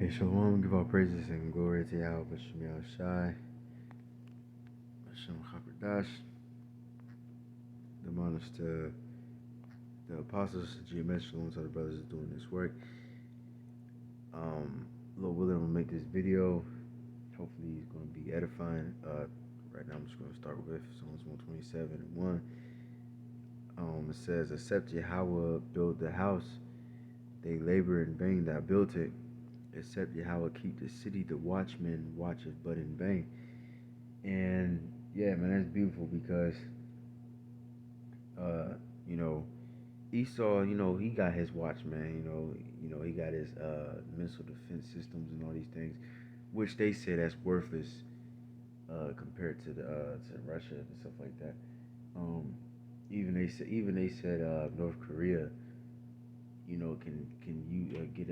Okay, Shalom, give all praises and glory to Yahweh Bashim Shai, Hashem Chakradash, the honors to the apostles, GMS, Shalom to the brothers doing this work. Lord willing, I'm going to make this video. Hopefully, it's going to be edifying. Right now, I'm just going to start with Psalms 127 and 1. It says, Except Yahweh build the house, they labor in vain that built it. Except Yahweh keep the city, the watchman watcheth but in vain. And yeah, man, that's beautiful because you know, Esau, he got his watchman, he got his missile defense systems and all these things, which they say that's worthless compared to Russia and stuff like that. Even they said North Korea, can you get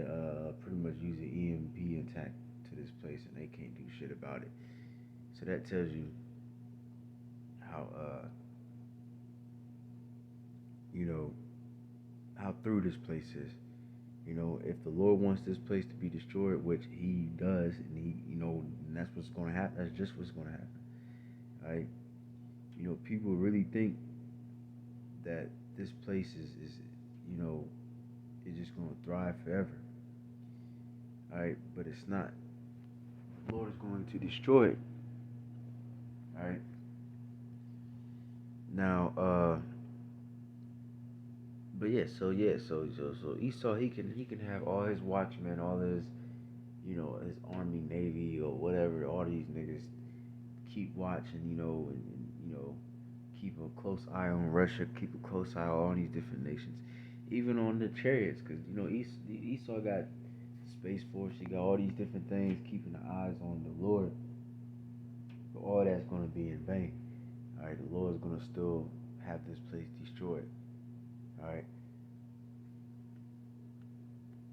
pretty much use an EMP attack to this place, and they can't do shit about it. So that tells you how how through this place is. If the Lord wants this place to be destroyed, which He does, and and that's what's going to happen. That's just what's going to happen. All right. People really think that this place is just going to thrive forever. All right, but it's not. The Lord is going to destroy it. All right. Now, but yeah, so Esau, he can have all his watchmen, all his his army, navy, or whatever. All these niggas keep watching, and keep a close eye on Russia, keep a close eye on all these different nations, even on the chariots, because Esau got Space Force, he got all these different things, keeping the eyes on the Lord. But all that's going to be in vain. All right, the Lord is going to still have this place destroyed. All right.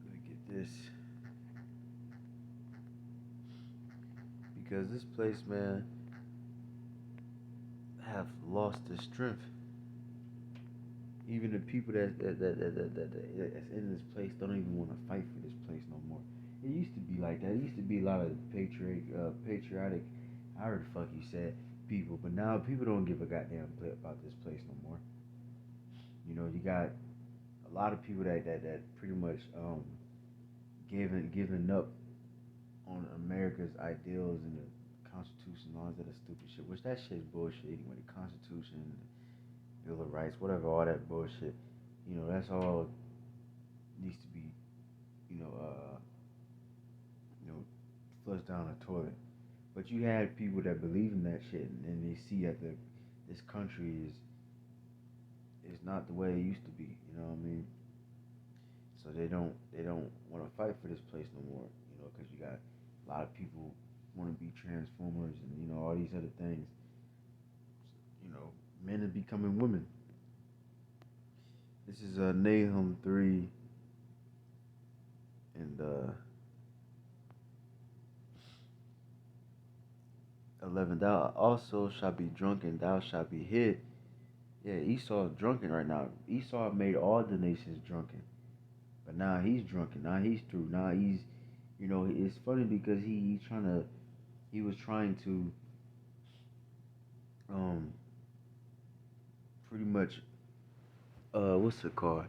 Let me get this. Because this place, man, have lost their strength. Even the people that's in this place don't even want to fight for this place no more. It used to be like that. It used to be a lot of patriotic, however the fuck you said, people. But now people don't give a goddamn about this place no more. You got a lot of people that pretty much giving up on America's ideals and the Constitution and all that stupid shit. Which that shit's bullshit anyway. The Constitution, the Bill of Rights, whatever, all that bullshit. That's all needs to be, flushed down the toilet. But you had people that believe in that shit, and they see that this country is not the way it used to be. You know what I mean? So they don't want to fight for this place no more. Because you got a lot of people want to be transformers and all these other things. Men are becoming women. This is Nahum 3 and 11. Thou also shalt be drunken, thou shalt be hid. Yeah, Esau is drunken right now. Esau made all the nations drunken. But now he's drunken. Now he's through. Now he's, it's funny because he was trying to, pretty much, what's it called?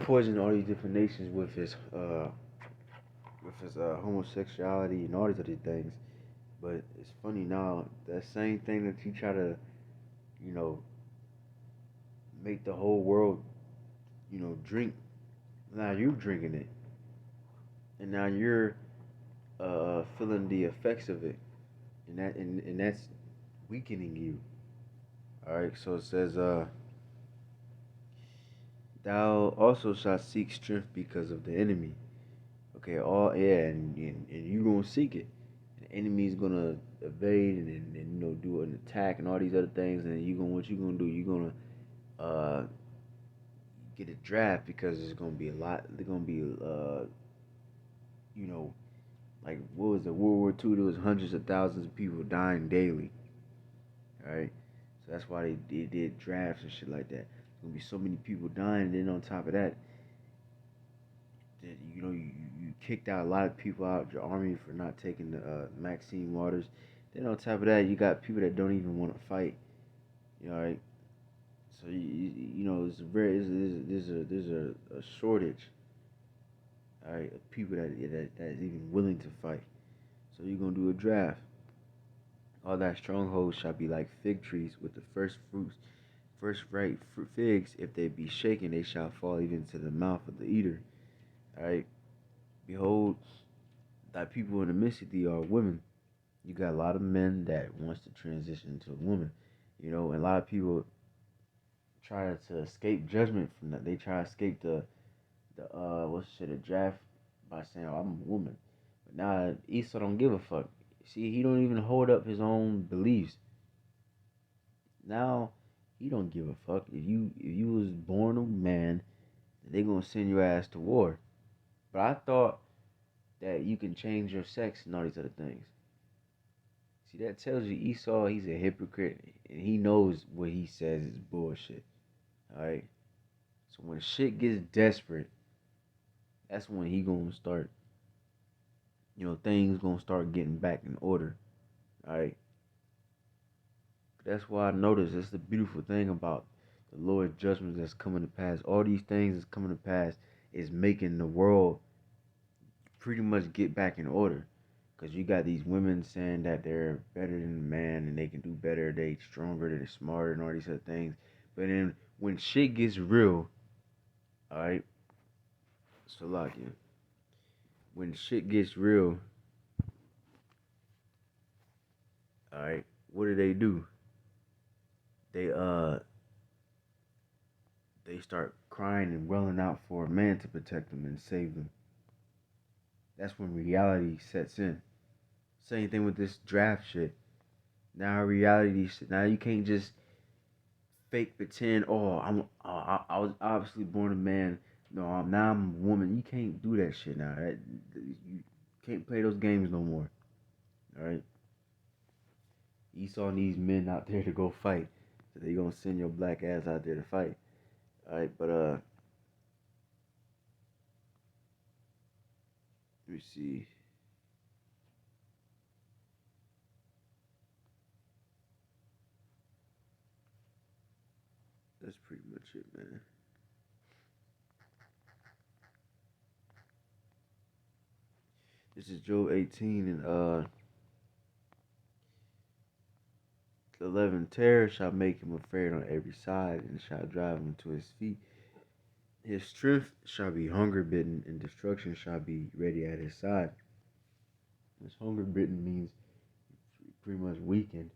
Poison all these different nations with his homosexuality and all these other things. But it's funny now, that same thing that you try to, make the whole world, drink. Now you're drinking it, and now you're feeling the effects of it, and that's weakening you. All right, so it says, "Thou also shalt seek strength because of the enemy." Okay, and you gonna seek it. The enemy's gonna evade and do an attack and all these other things, and what you gonna do? You gonna get a draft because it's gonna be a lot. They're gonna be like what was it, World War II? There was hundreds of thousands of people dying daily. All right, so that's why they did drafts and shit like that. There's gonna be so many people dying, and then on top of that, that you kicked out a lot of people out of your army for not taking the Maxine Waters. Then on top of that, you got people that don't even want to fight. You know, right? So you know, it's very there's a shortage, all right, of people that is even willing to fight. So you're gonna do a draft. All that strongholds shall be like fig trees with the first fruits, first ripe figs. If they be shaken, they shall fall even to the mouth of the eater. All right. Behold, thy people in the midst of thee are women. You got a lot of men that wants to transition to a woman, you know, and a lot of people try to escape judgment from that. They try to escape the what's shit a draft by saying, "Oh, I'm a woman." But now Esau don't give a fuck. See, he don't even hold up his own beliefs. Now he don't give a fuck if you was born a man, they gonna send your ass to war. But I thought that you can change your sex and all these other things. See, that tells you Esau, he's a hypocrite, and he knows what he says is bullshit. All right. So when shit gets desperate, that's when he gonna start. You know, things gonna start getting back in order. All right. That's why I notice it's the beautiful thing about the Lord's judgments that's coming to pass. All these things that's coming to pass is making the world pretty much get back in order. Because you got these women saying that they're better than a man and they can do better, they stronger, they're smarter, and all these other things. But then when shit gets real, all right, so like you, when shit gets real, all right, what do? They they start crying and welling out for a man to protect them and save them. That's when reality sets in. Same thing with this draft shit. Now reality, now you can't just fake pretend. Oh, I was obviously born a man. No, now I'm a woman. You can't do that shit now. You can't play those games no more. All right. Esau needs men out there to go fight. So they gonna send your black ass out there to fight. All right, but let me see. That's pretty much it, man. This is Job 18 and 11. Terror shall make him afraid on every side, and shall drive him to his feet. His strength shall be hunger bitten, and destruction shall be ready at his side. This hunger bitten means pretty much weakened.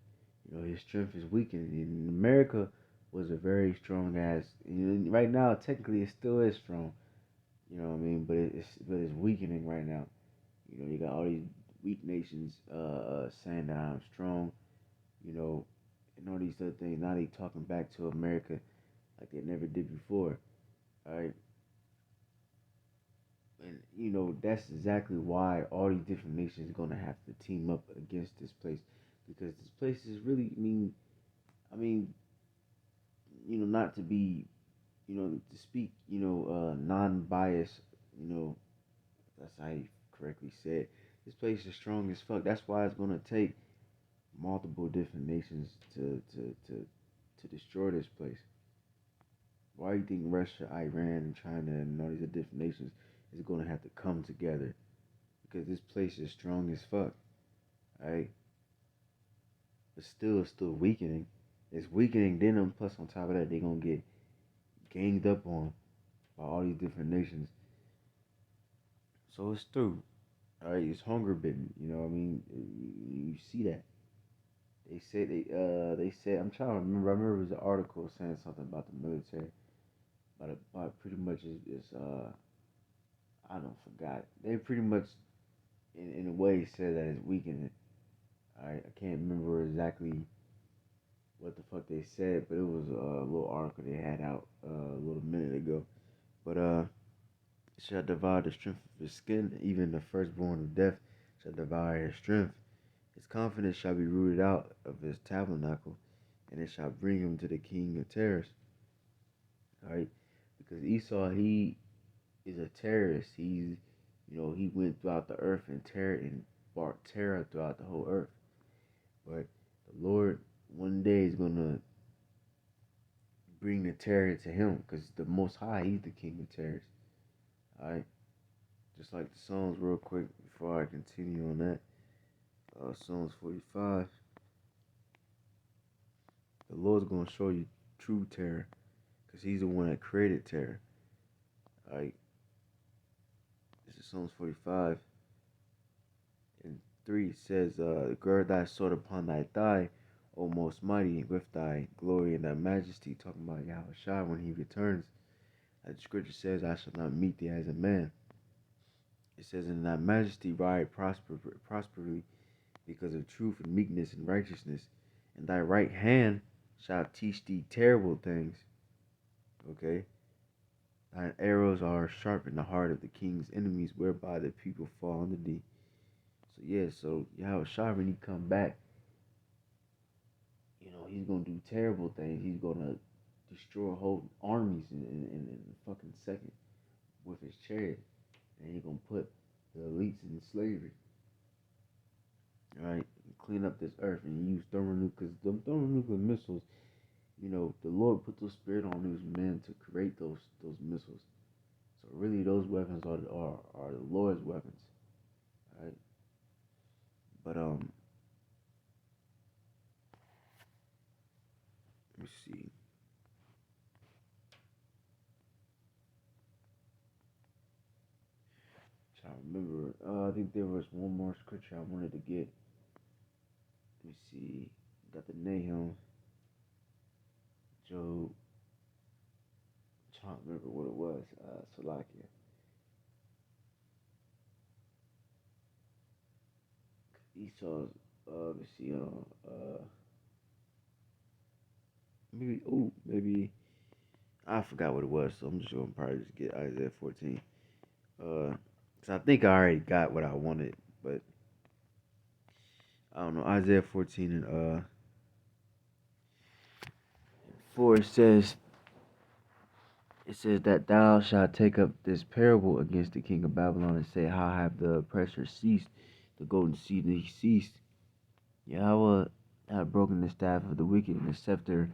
You know, his strength is weakened. In America was a very strong ass. You know, right now, technically, it still is strong. You know what I mean? But it's weakening right now. You know, you got all these weak nations saying that I'm strong. You know, and all these other things. Now they talking back to America like they never did before. All right, and you know that's exactly why all these different nations are gonna have to team up against this place because this place is really. I mean, you know, not to be, you know, to speak, you know, non-biased. You know, that's how you correctly said. This place is strong as fuck. That's why it's gonna take multiple different nations to destroy this place. Why do you think Russia, Iran, and China and all these other different nations is going to have to come together? Because this place is strong as fuck, right? But still, it's still weakening. It's weakening. Then, plus on top of that, they're going to get ganged up on by all these different nations. So it's through. All right, it's hunger bitten. You know what I mean? You see that. They said I'm trying to remember. I remember it was an article saying something about the military, but pretty much is I don't forgot. They pretty much in a way said that it's weakening. I can't remember exactly what the fuck they said, but it was a little article they had out a little minute ago. But it shall devour the strength of his skin, even the firstborn of death shall devour his strength. His confidence shall be rooted out of his tabernacle, and it shall bring him to the king of terrors. All right, because Esau he is a terrorist. He went throughout the earth and brought terror throughout the whole earth. But the Lord one day is gonna bring the terror to him, because the Most High, He's the King of terrors. All right, just like the Psalms, real quick before I continue on that. Psalms 45. The Lord's gonna show you true terror, because He's the one that created terror. All right, this is Psalms 45. And 3 says, gird thy sword upon thy thigh, O most mighty, with thy glory and thy majesty. Talking about Yahushua when he returns. As the scripture says, I shall not meet thee as a man. It says, in thy majesty ride prosperly, because of truth and meekness and righteousness. And thy right hand shall teach thee terrible things. Okay? Thine arrows are sharp in the heart of the king's enemies, whereby the people fall under thee. So yeah, so Yahushua, when he come back, he's gonna do terrible things. He's gonna destroy whole armies in a fucking second with his chariot, and he's gonna put the elites in slavery. All right, clean up this earth and use thermonuclear missiles. The Lord put the spirit on those men to create those missiles. So really, those weapons are the Lord's weapons. All right, but let me see. I remember. I think there was one more scripture I wanted to get. Let me see. Got the Nahum, Job. I'm trying to remember what it was. Salakia. Esau's. Let me see. Maybe. I forgot what it was, so I'm just gonna probably just get Isaiah 14. So I think I already got what I wanted, but I don't know. Isaiah 14 and 4, it says that thou shalt take up this parable against the king of Babylon and say, how have the oppressor ceased, the golden seed ceased. Yahweh hath broken the staff of the wicked and the scepter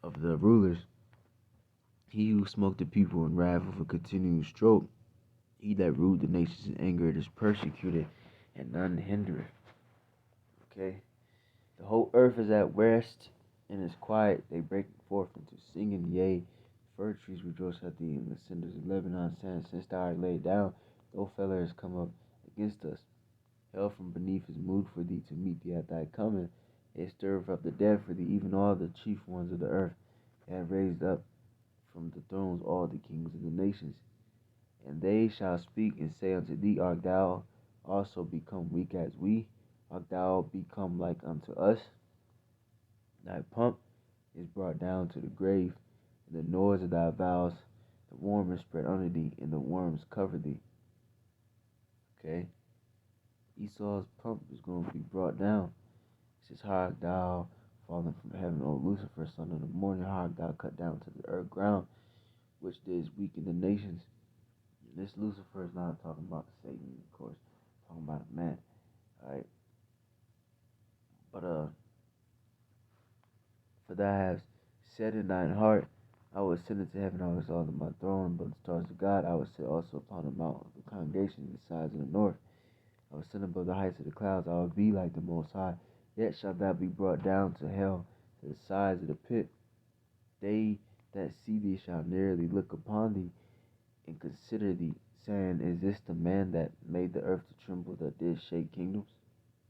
of the rulers. He who smote the people in wrath with a continual stroke, he that ruled the nations in anger is persecuted, and none hindereth. Okay? The whole earth is at rest and is quiet. They break forth into singing, yea, fir trees rejoice at thee, and the cinders of Lebanon saying, since thou art laid down, no feller has come up against us. Hell from beneath is moved for thee to meet thee at thy coming. It stirreth up the dead for thee, even all the chief ones of the earth. They have raised up from the thrones all the kings of the nations. And they shall speak and say unto thee, art thou also become weak as we? Art thou become like unto us? Thy pomp is brought down to the grave, and the noise of thy vows, the worm is spread under thee, and the worms cover thee. Okay? Esau's pomp is going to be brought down. It says, how art thou fallen from heaven, O Lucifer, son of the morning? How art thou cut down to the earth ground, which didst weaken the nations? And this Lucifer is not talking about Satan, of course. It's talking about a man. Alright? But for thou hast said in thine heart, I will ascend into heaven, I will exalt my throne above the stars of God. I will sit also upon the mount of the congregation in the sides of the north. I will ascend above the heights of the clouds. I will be like the Most High. Yet shalt thou be brought down to hell, to the sides of the pit. They that see thee shall narrowly look upon thee and consider thee, saying, is this the man that made the earth to tremble, that did shake kingdoms,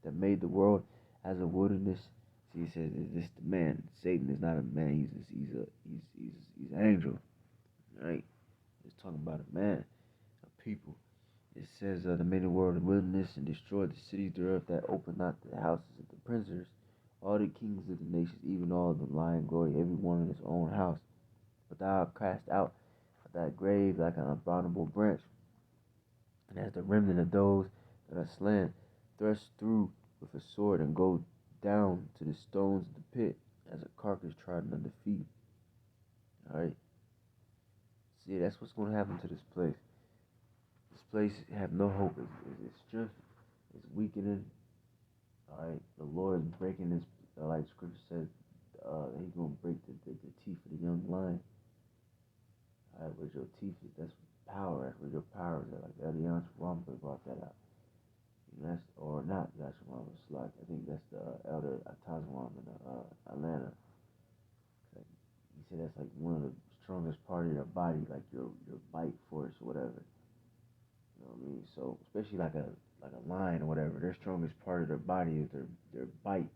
that made the world as a wilderness? See, he says, is this the man? Satan is not a man. He's an angel, right? It's talking about a man, a people. It says, they made the world a wilderness and destroyed the cities thereof, that opened not the houses of the prisoners. All the kings of the nations, even all of them, lie in glory, every one in his own house. But thou art cast out of thy grave like an abominable branch, and as the remnant of those that are slain, thrust through with a sword, and go down to the stones of the pit, as a carcass trodden under feet. Alright? See, that's what's going to happen to this place. This place have no hope. Its strength is weakening. All right, the Lord is breaking this. Like Scripture says, He's gonna break the teeth of the young lion. All right, with your teeth, that's power. That's where your power is at. Like Elias Rampa brought that out. That's or not Joshua Ramos. Like I think that's the elder Atazwam in Atlanta. Like, he said that's like one of the strongest part of your body, like your bite force or whatever. You know what I mean? So especially like a lion or whatever, their strongest part of their body is their bite,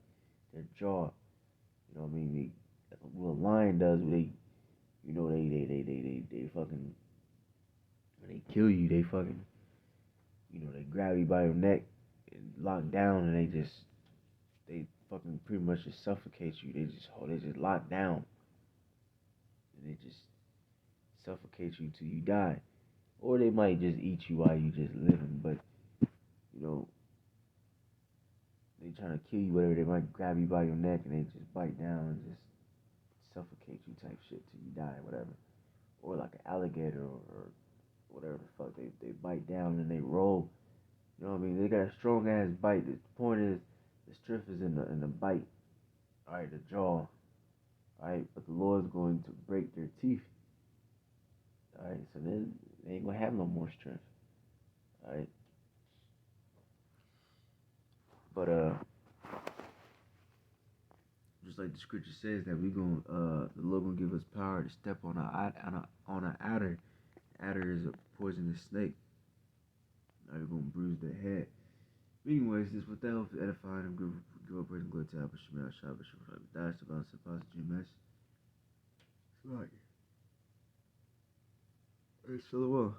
their jaw. You know what I mean? What a lion does, they fucking when they kill you, they fucking they grab you by your neck and lock down, and they fucking pretty much just suffocate you. They just lock down, and they just suffocate you till you die, or they might just eat you while you just living. But you know they trying to kill you, whatever. They might grab you by your neck and they just bite down and just suffocate you type shit till you die, whatever. Or like an alligator or whatever the fuck. They bite down and they roll. You know what I mean? They got a strong ass bite. The point is the strength is in the bite. Alright, the jaw. Alright, but the Lord's going to break their teeth. Alright, so then they ain't gonna have no more strength. Alright. But just like the scripture says that the Lord gonna give us power to step on a adder. Adder is a poisonous snake. Now you're gonna bruise their head. But anyways, this with that helps edify and give up praise and glory to Abba Shemel Shabbat Shabbat Dash about Sapas GMS. It's like it's so well.